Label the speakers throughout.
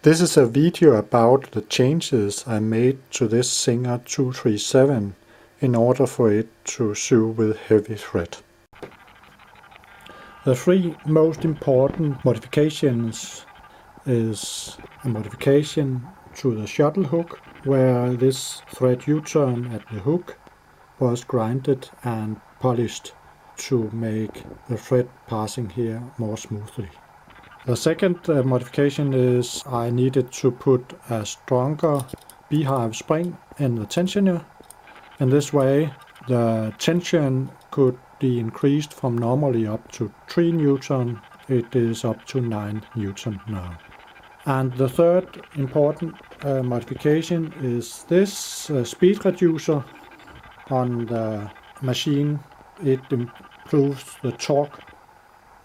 Speaker 1: This is a video about the changes I made to this Singer 237 in order for it to sew with heavy thread. The three most important modifications is a modification to the shuttle hook, where this thread U-turn at the hook was grinded and polished to make the thread passing here more smoothly. The second modification is I needed to put a stronger beehive spring in the tensioner. In this way the tension could be increased from normally up to 3 Newton. It is up to 9 Newton now. And the third important modification is this speed reducer on the machine. It improves the torque.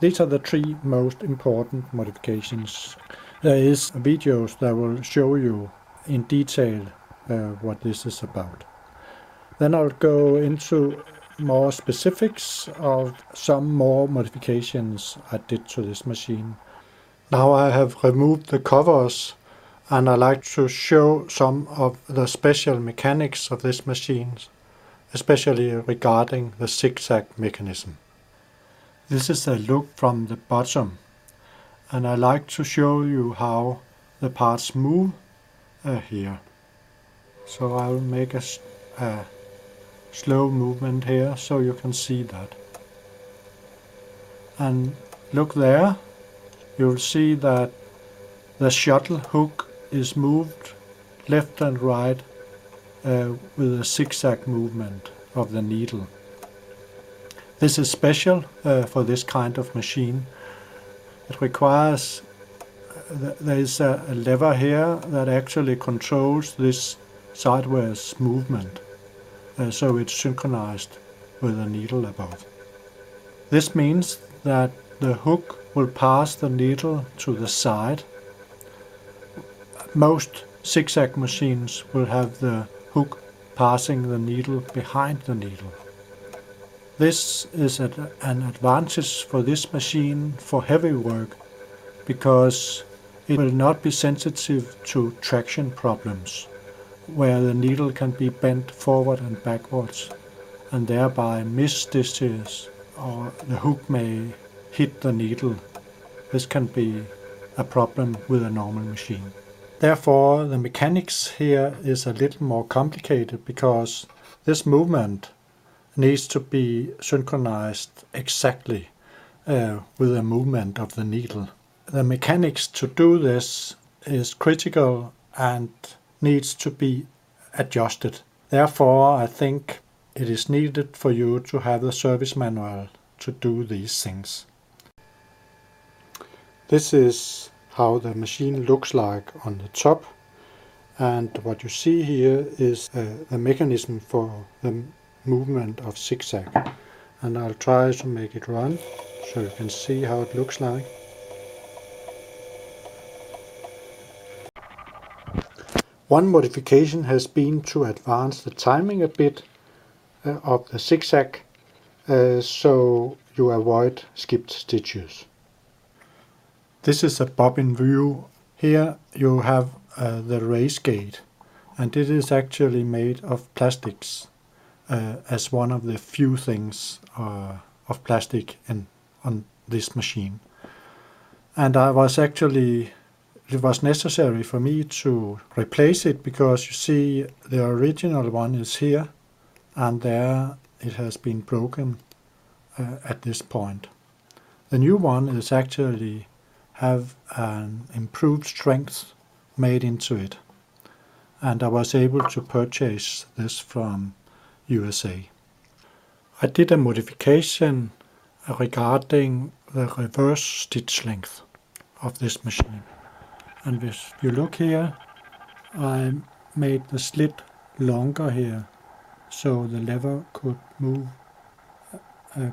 Speaker 1: These are the three most important modifications. There is videos that will show you in detail what this is about. Then I'll go into more specifics of some more modifications I did to this machine. Now I have removed the covers and I like to show some of the special mechanics of this machine, especially regarding the zigzag mechanism. This is a look from the bottom, and I like to show you how the parts move here. So I'll make a slow movement here so you can see that. And look there, you'll see that the shuttle hook is moved left and right with a zigzag movement of the needle. This is special for this kind of machine. It requires, there is a lever here that actually controls this sideways movement, so it's synchronized with the needle above. This means that the hook will pass the needle to the side. Most zigzag machines will have the hook passing the needle behind the needle. This is an advantage for this machine for heavy work, because it will not be sensitive to traction problems, where the needle can be bent forward and backwards and thereby miss stitches, or the hook may hit the needle. This can be a problem with a normal machine. Therefore, the mechanics here is a little more complicated, because this movement needs to be synchronized exactly with the movement of the needle. The mechanics to do this is critical and needs to be adjusted. Therefore, I think it is needed for you to have the service manual to do these things. This is how the machine looks like on the top, and what you see here is the mechanism for the movement of zigzag, and I'll try to make it run so you can see how it looks like. One modification has been to advance the timing a bit of the zigzag so you avoid skipped stitches. This is a bobbin view. Here you have the race gate, and it is actually made of plastics. As one of the few things of plastic on this machine. And it was necessary for me to replace it, because you see the original one is here, and there it has been broken at this point. The new one is actually have an improved strength made into it, and I was able to purchase this from USA. I did a modification regarding the reverse stitch length of this machine. And if you look here, I made the slit longer here, so the lever could move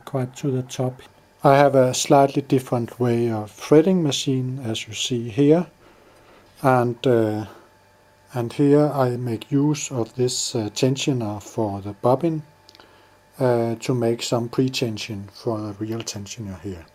Speaker 1: quite to the top. I have a slightly different way of threading machine, as you see here, and here I make use of this tensioner for the bobbin to make some pre-tension for a real tensioner here.